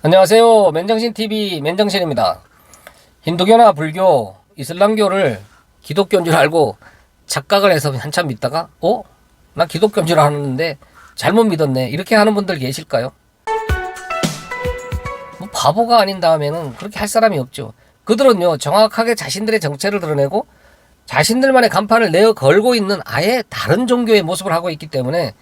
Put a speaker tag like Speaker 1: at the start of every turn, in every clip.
Speaker 1: 안녕하세요. 맨정신TV 맨정신입니다. 힌두교나 불교, 이슬람교를 기독교인 줄 알고 착각을 해서 한참 믿다가 나 기독교인 줄 아는데 잘못 믿었네. 이렇게 하는 분들 계실까요? 뭐 바보가 아닌 다음에는 그렇게 할 사람이 없죠. 그들은요, 정확하게 자신들의 정체를 드러내고 자신들만의 간판을 내어 걸고 있는 아예 다른 종교의 모습을 하고 있기 때문에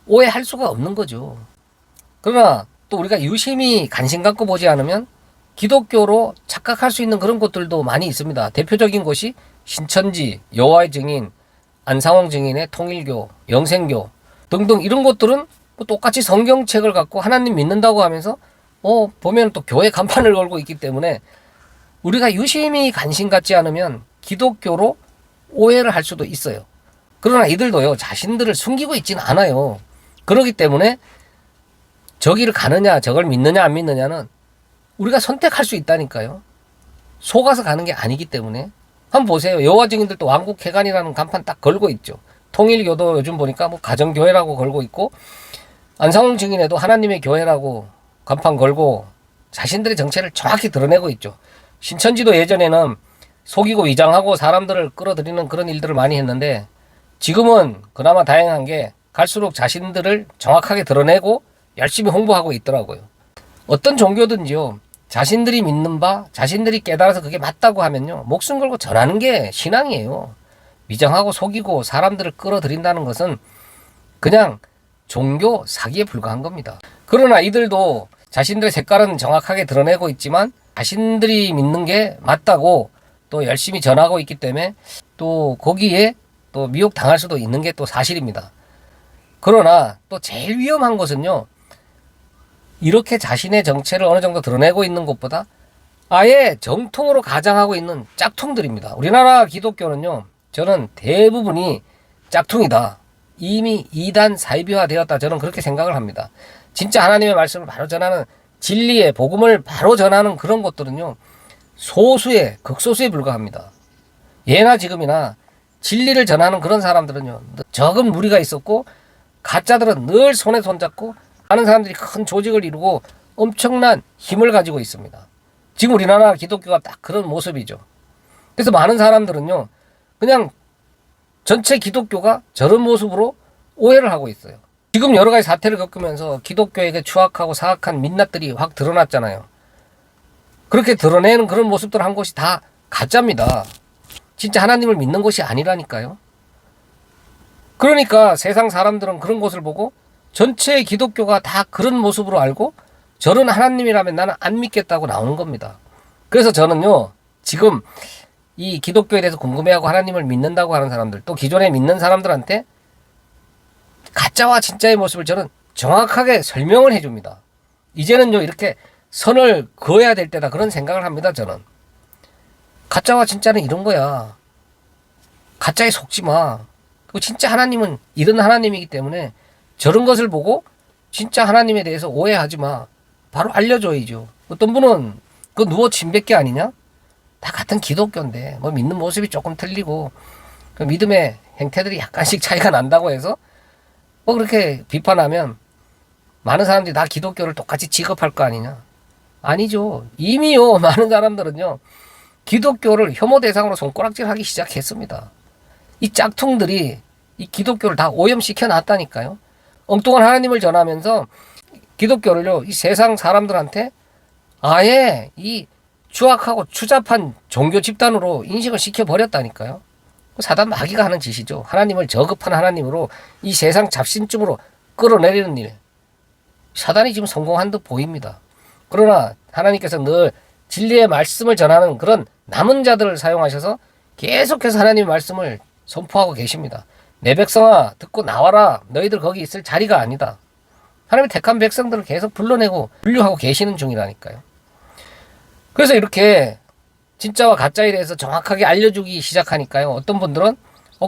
Speaker 1: 오해할 수가 없는 거죠. 그러나 또 우리가 유심히 관심 갖고 보지 않으면 기독교로 착각할 수 있는 그런 곳들도 많이 있습니다. 대표적인 곳이 신천지, 여호와의 증인, 안상홍 증인의 통일교, 영생교 등등 이런 곳들은 똑같이 성경책을 갖고 하나님 믿는다고 하면서 보면 또 교회 간판을 걸고 있기 때문에 우리가 유심히 관심 갖지 않으면 기독교로 오해를 할 수도 있어요. 그러나 이들도요, 자신들을 숨기고 있지는 않아요. 그렇기 때문에 저기를 가느냐 저걸 믿느냐 안 믿느냐는 우리가 선택할 수 있다니까요. 속아서 가는 게 아니기 때문에. 한번 보세요. 여호와 증인들도 왕국회관이라는 간판 딱 걸고 있죠. 통일교도 요즘 보니까 뭐 가정교회라고 걸고 있고, 안상홍 증인에도 하나님의 교회라고 간판 걸고 자신들의 정체를 정확히 드러내고 있죠. 신천지도 예전에는 속이고 위장하고 사람들을 끌어들이는 그런 일들을 많이 했는데, 지금은 그나마 다행한 게 갈수록 자신들을 정확하게 드러내고 열심히 홍보하고 있더라고요. 어떤 종교든지요, 자신들이 믿는 바, 자신들이 깨달아서 그게 맞다고 하면요, 목숨 걸고 전하는 게 신앙이에요. 위장하고 속이고 사람들을 끌어들인다는 것은 그냥 종교 사기에 불과한 겁니다. 그러나 이들도 자신들의 색깔은 정확하게 드러내고 있지만 자신들이 믿는 게 맞다고 또 열심히 전하고 있기 때문에 또 거기에 또 미혹당할 수도 있는 게 또 사실입니다. 그러나 또 제일 위험한 것은요, 이렇게 자신의 정체를 어느 정도 드러내고 있는 것보다 아예 정통으로 가장하고 있는 짝퉁들입니다. 우리나라 기독교는요, 저는 대부분이 짝퉁이다. 이미 이단 사이비화 되었다. 저는 그렇게 생각을 합니다. 진짜 하나님의 말씀을 바로 전하는, 진리의 복음을 바로 전하는 그런 것들은요, 소수의, 극소수에 불과합니다. 예나 지금이나 진리를 전하는 그런 사람들은요, 적은 무리가 있었고, 가짜들은 늘 손에 손잡고 많은 사람들이 큰 조직을 이루고 엄청난 힘을 가지고 있습니다. 지금 우리나라 기독교가 딱 그런 모습이죠. 그래서 많은 사람들은요, 그냥 전체 기독교가 저런 모습으로 오해를 하고 있어요. 지금 여러 가지 사태를 겪으면서 기독교에게 추악하고 사악한 민낯들이 확 드러났잖아요. 그렇게 드러내는 그런 모습들 한 곳이 다 가짜입니다. 진짜 하나님을 믿는 것이 아니라니까요. 그러니까 세상 사람들은 그런 곳을 보고 전체 기독교가 다 그런 모습으로 알고 저런 하나님이라면 나는 안 믿겠다고 나오는 겁니다. 그래서 저는요, 지금 이 기독교에 대해서 궁금해하고 하나님을 믿는다고 하는 사람들, 또 기존에 믿는 사람들한테 가짜와 진짜의 모습을 저는 정확하게 설명을 해줍니다. 이제는요, 이렇게 선을 그어야 될 때다, 그런 생각을 합니다. 저는 가짜와 진짜는 이런 거야. 가짜에 속지 마. 그리고 진짜 하나님은 이런 하나님이기 때문에 저런 것을 보고 진짜 하나님에 대해서 오해하지 마. 바로 알려줘야죠. 어떤 분은 그 누워 침뱉기 아니냐? 다 같은 기독교인데 뭐 믿는 모습이 조금 틀리고 그 믿음의 행태들이 약간씩 차이가 난다고 해서 뭐 그렇게 비판하면 많은 사람들이 다 기독교를 똑같이 취급할 거 아니냐? 아니죠. 이미요, 많은 사람들은요, 기독교를 혐오 대상으로 손가락질하기 시작했습니다. 이 짝퉁들이 이 기독교를 다 오염시켜 놨다니까요. 엉뚱한 하나님을 전하면서 기독교를요, 이 세상 사람들한테 아예 이 추악하고 추잡한 종교 집단으로 인식을 시켜버렸다니까요. 사단 마귀가 하는 짓이죠. 하나님을 저급한 하나님으로 이 세상 잡신쯤으로 끌어내리는 일. 사단이 지금 성공한 듯 보입니다. 그러나 하나님께서 늘 진리의 말씀을 전하는 그런 남은 자들을 사용하셔서 계속해서 하나님의 말씀을 선포하고 계십니다. 내 백성아, 듣고 나와라. 너희들 거기 있을 자리가 아니다. 하나님의 택한 백성들을 계속 불러내고 분류하고 계시는 중이라니까요. 그래서 이렇게 진짜와 가짜에 대해서 정확하게 알려주기 시작하니까요, 어떤 분들은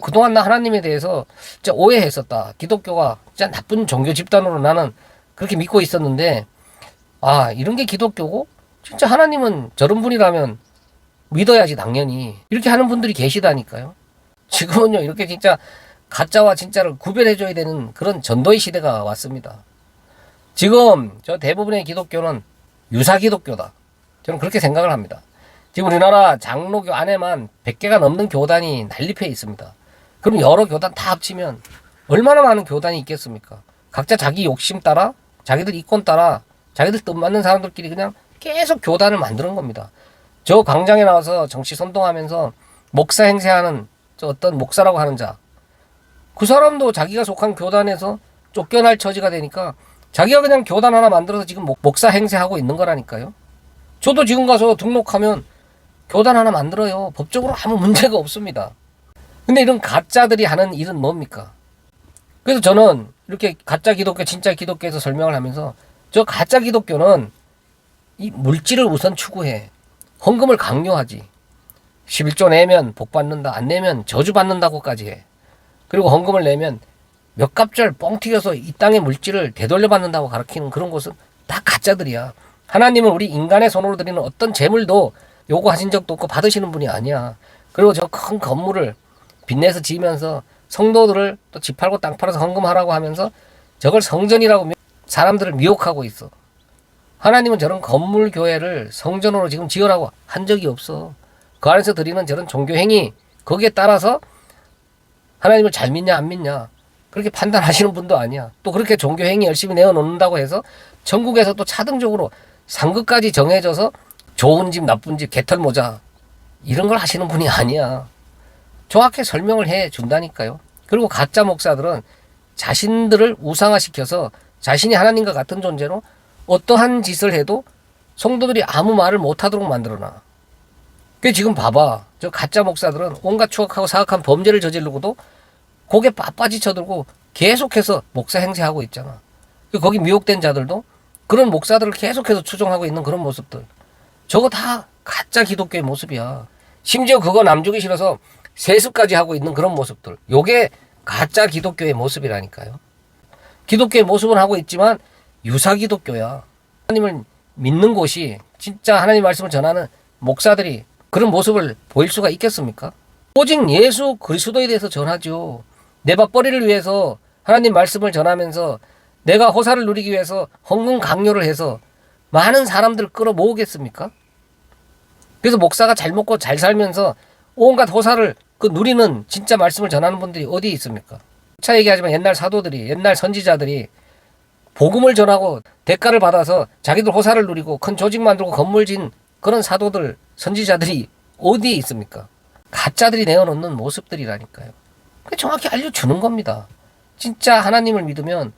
Speaker 1: 그동안 나 하나님에 대해서 진짜 오해했었다. 기독교가 진짜 나쁜 종교 집단으로 나는 그렇게 믿고 있었는데, 이런 게 기독교고 진짜 하나님은 저런 분이라면 믿어야지 당연히, 이렇게 하는 분들이 계시다니까요. 지금은요, 이렇게 진짜 가짜와 진짜를 구별해줘야 되는 그런 전도의 시대가 왔습니다. 지금 저 대부분의 기독교는 유사기독교다. 저는 그렇게 생각을 합니다. 지금 우리나라 장로교 안에만 100개가 넘는 교단이 난립해 있습니다. 그럼 여러 교단 다 합치면 얼마나 많은 교단이 있겠습니까? 각자 자기 욕심 따라, 자기들 이권 따라, 자기들 뜻 맞는 사람들끼리 그냥 계속 교단을 만드는 겁니다. 저 광장에 나와서 정치 선동하면서 목사 행세하는 저 어떤 목사라고 하는 자, 그 사람도 자기가 속한 교단에서 쫓겨날 처지가 되니까 자기가 그냥 교단 하나 만들어서 지금 목사 행세하고 있는 거라니까요. 저도 지금 가서 등록하면 교단 하나 만들어요. 법적으로 아무 문제가 없습니다. 근데 이런 가짜들이 하는 일은 뭡니까? 그래서 저는 이렇게 가짜 기독교, 진짜 기독교에서 설명을 하면서 저 가짜 기독교는 이 물질을 우선 추구해. 헌금을 강요하지. 11조 내면 복 받는다. 안 내면 저주 받는다고까지 해. 그리고 헌금을 내면 몇 갑절 뻥 튀겨서 이 땅의 물질을 되돌려 받는다고 가르치는 그런 것은 다 가짜들이야. 하나님은 우리 인간의 손으로 드리는 어떤 재물도 요구하신 적도 없고 받으시는 분이 아니야. 그리고 저 큰 건물을 빚내서 지으면서 성도들을 또 집 팔고 땅 팔아서 헌금하라고 하면서 저걸 성전이라고 사람들을 미혹하고 있어. 하나님은 저런 건물 교회를 성전으로 지금 지으라고 한 적이 없어. 그 안에서 드리는 저런 종교 행위, 거기에 따라서 하나님을 잘 믿냐 안 믿냐 그렇게 판단하시는 분도 아니야. 또 그렇게 종교 행위 열심히 내어놓는다고 해서 전국에서 또 차등적으로 상급까지 정해져서 좋은 집 나쁜 집 개털 모자 이런 걸 하시는 분이 아니야. 정확히 설명을 해 준다니까요. 그리고 가짜 목사들은 자신들을 우상화시켜서 자신이 하나님과 같은 존재로 어떠한 짓을 해도 성도들이 아무 말을 못하도록 만들어놔. 그 지금 봐봐. 저 가짜 목사들은 온갖 추악하고 사악한 범죄를 저지르고도 고개 빳빳이 쳐들고 계속해서 목사 행세하고 있잖아. 거기 미혹된 자들도 그런 목사들을 계속해서 추종하고 있는 그런 모습들. 저거 다 가짜 기독교의 모습이야. 심지어 그거 남주기 싫어서 세습까지 하고 있는 그런 모습들. 요게 가짜 기독교의 모습이라니까요. 기독교의 모습은 하고 있지만 유사 기독교야. 하나님을 믿는 곳이 진짜 하나님 말씀을 전하는 목사들이 그런 모습을 보일 수가 있겠습니까? 오직 예수 그리스도에 대해서 전하죠. 내 밥벌이를 위해서 하나님 말씀을 전하면서 내가 호사를 누리기 위해서 헌금 강요를 해서 많은 사람들을 끌어모으겠습니까? 그래서 목사가 잘 먹고 잘 살면서 온갖 호사를 누리는 진짜 말씀을 전하는 분들이 어디 있습니까? 차 얘기하지만 옛날 사도들이, 옛날 선지자들이 복음을 전하고 대가를 받아서 자기들 호사를 누리고 큰 조직 만들고 건물 진 그런 사도들, 선지자들이 어디에 있습니까? 가짜들이 내어놓는 모습들이라니까요. 정확히 알려주는 겁니다. 진짜 하나님을 믿으면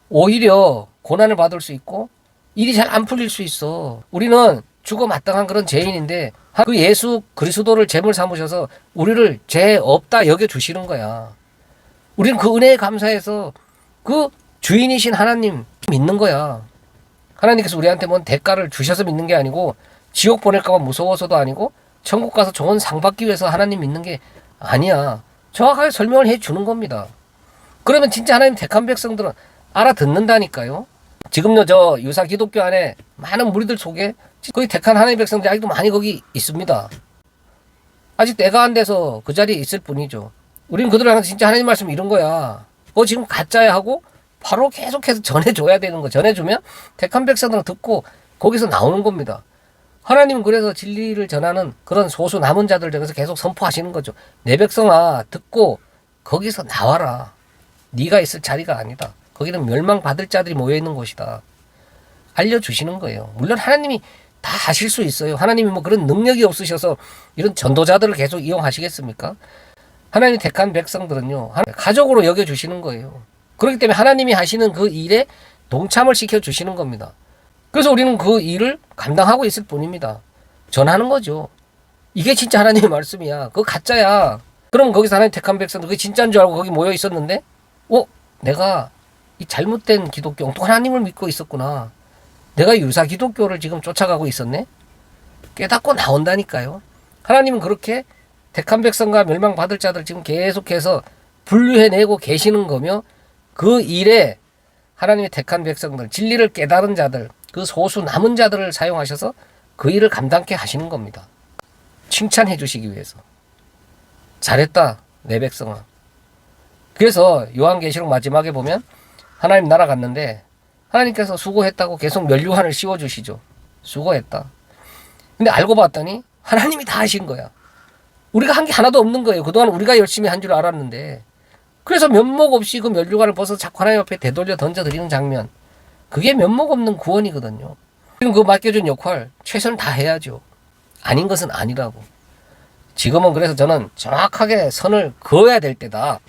Speaker 1: 오히려 고난을 받을 수 있고 일이 잘 안 풀릴 수 있어. 우리는 죽어 마땅한 그런 죄인인데 그 예수 그리스도를 제물 삼으셔서 우리를 죄 없다 여겨주시는 거야. 우리는 그 은혜에 감사해서 그 주인이신 하나님 믿는 거야. 하나님께서 우리한테 뭔 대가를 주셔서 믿는 게 아니고 지옥 보낼까 봐 무서워서도 아니고 천국 가서 좋은 상 받기 위해서 하나님 믿는 게 아니야. 정확하게 설명을 해 주는 겁니다. 그러면 진짜 하나님 택한 백성들은 알아듣는다니까요. 지금요 저 유사 기독교 안에 많은 무리들 속에 거기 택한 하나님의 백성들이 아직도 많이 거기 있습니다. 아직 때가 안 돼서 그 자리에 있을 뿐이죠. 우리는 그들한테 진짜 하나님 말씀 이런 거야. 지금 가짜야 하고 바로 계속해서 전해줘야 되는 거. 전해주면 택한 백성들은 듣고 거기서 나오는 겁니다. 하나님은 그래서 진리를 전하는 그런 소수 남은 자들 중에서 계속 선포하시는 거죠. 내 백성아 듣고 거기서 나와라. 네가 있을 자리가 아니다. 거기는 멸망받을 자들이 모여있는 곳이다. 알려주시는 거예요. 물론 하나님이 다 하실 수 있어요. 하나님이 뭐 그런 능력이 없으셔서 이런 전도자들을 계속 이용하시겠습니까? 하나님 택한 백성들은요. 가족으로 여겨주시는 거예요. 그렇기 때문에 하나님이 하시는 그 일에 동참을 시켜주시는 겁니다. 그래서 우리는 그 일을 감당하고 있을 뿐입니다. 전하는 거죠. 이게 진짜 하나님의 말씀이야. 그거 가짜야. 그럼 거기서 하나님 택한 백성들 그게 진짜인 줄 알고 거기 모여 있었는데 내가 이 잘못된 기독교 엉뚱한 하나님을 믿고 있었구나. 내가 유사 기독교를 지금 쫓아가고 있었네. 깨닫고 나온다니까요. 하나님은 그렇게 택한 백성과 멸망받을 자들 지금 계속해서 분류해내고 계시는 거며 그 일에 하나님의 택한 백성들, 진리를 깨달은 자들, 그 소수 남은 자들을 사용하셔서 그 일을 감당케 하시는 겁니다. 칭찬해 주시기 위해서. 잘했다, 내 백성아. 그래서 요한계시록 마지막에 보면 하나님 날아갔는데 하나님께서 수고했다고 계속 면류관을 씌워주시죠. 수고했다. 근데 알고 봤더니 하나님이 다 하신 거야. 우리가 한 게 하나도 없는 거예요. 그동안 우리가 열심히 한 줄 알았는데. 그래서 면목 없이 그 면류관을 벗어 자꾸 하나님 앞에 되돌려 던져드리는 장면. 그게 면목 없는 구원이거든요. 지금 그 맡겨준 역할 최선을 다해야죠. 아닌 것은 아니라고. 지금은 그래서 저는 정확하게 선을 그어야 될 때다.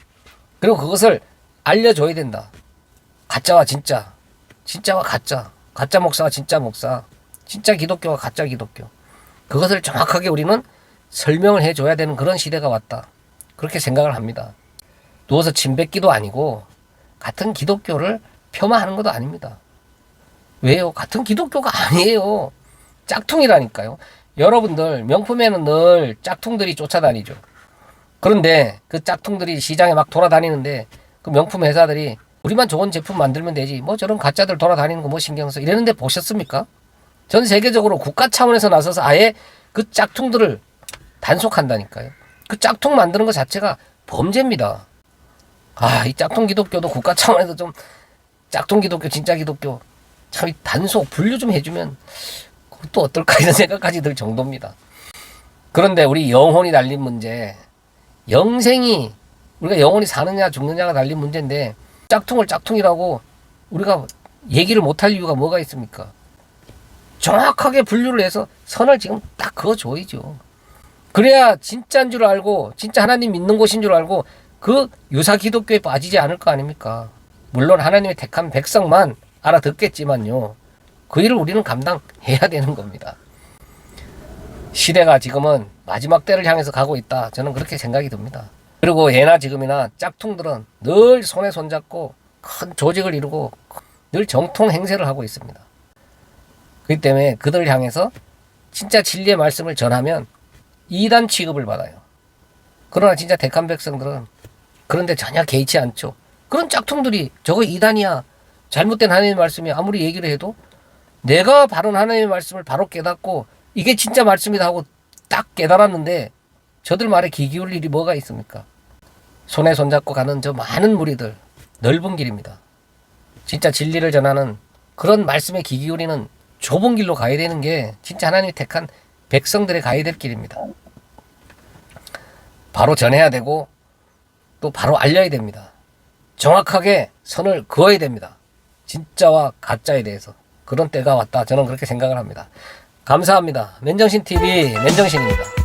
Speaker 1: 그리고 그것을 알려줘야 된다. 가짜와 진짜, 진짜와 가짜, 가짜 목사와 진짜 목사, 진짜 기독교와 가짜 기독교. 그것을 정확하게 우리는 설명을 해줘야 되는 그런 시대가 왔다. 그렇게 생각을 합니다. 누워서 침 뱉기도 아니고 같은 기독교를 폄하하는 것도 아닙니다. 왜요? 같은 기독교가 아니에요. 짝퉁이라니까요. 여러분들 명품에는 늘 짝퉁들이 쫓아다니죠. 그런데 그 짝퉁들이 시장에 막 돌아다니는데 그 명품 회사들이 우리만 좋은 제품 만들면 되지 뭐 저런 가짜들 돌아다니는 거 뭐 신경 써 이랬는데 보셨습니까? 전 세계적으로 국가 차원에서 나서서 아예 그 짝퉁들을 단속한다니까요. 그 짝퉁 만드는 것 자체가 범죄입니다. 아, 이 짝퉁 기독교도 국가 차원에서 좀 짝퉁 기독교, 진짜 기독교 참 단속, 분류 좀 해주면 그것도 어떨까 이런 생각까지 들 정도입니다. 그런데 우리 영혼이 달린 문제, 영생이 우리가 영혼이 사느냐 죽느냐가 달린 문제인데 짝퉁을 짝퉁이라고 우리가 얘기를 못할 이유가 뭐가 있습니까? 정확하게 분류를 해서 선을 지금 딱 그어줘야죠. 그래야 진짜인 줄 알고 진짜 하나님 믿는 곳인 줄 알고 그 유사 기독교에 빠지지 않을 거 아닙니까? 물론 하나님의 택한 백성만 알아듣겠지만요. 그 일을 우리는 감당해야 되는 겁니다. 시대가 지금은 마지막 때를 향해서 가고 있다. 저는 그렇게 생각이 듭니다. 그리고 예나 지금이나 짝퉁들은 늘 손에 손잡고 큰 조직을 이루고 늘 정통 행세를 하고 있습니다. 그렇기 때문에 그들을 향해서 진짜 진리의 말씀을 전하면 이단 취급을 받아요. 그러나 진짜 택한 백성들은 그런데 전혀 개의치 않죠. 그런 짝퉁들이 저거 이단이야. 잘못된 하나님의 말씀이 아무리 얘기를 해도 내가 바른 하나님의 말씀을 바로 깨닫고 이게 진짜 말씀이다 하고 딱 깨달았는데 저들 말에 귀 기울 일이 뭐가 있습니까? 손에 손잡고 가는 저 많은 무리들, 넓은 길입니다. 진짜 진리를 전하는 그런 말씀에 귀 기울이는 좁은 길로 가야 되는 게 진짜 하나님이 택한 백성들의 가야 될 길입니다. 바로 전해야 되고 또 바로 알려야 됩니다. 정확하게 선을 그어야 됩니다. 진짜와 가짜에 대해서. 그런 때가 왔다. 저는 그렇게 생각을 합니다. 감사합니다. 맨정신TV 맨정신입니다.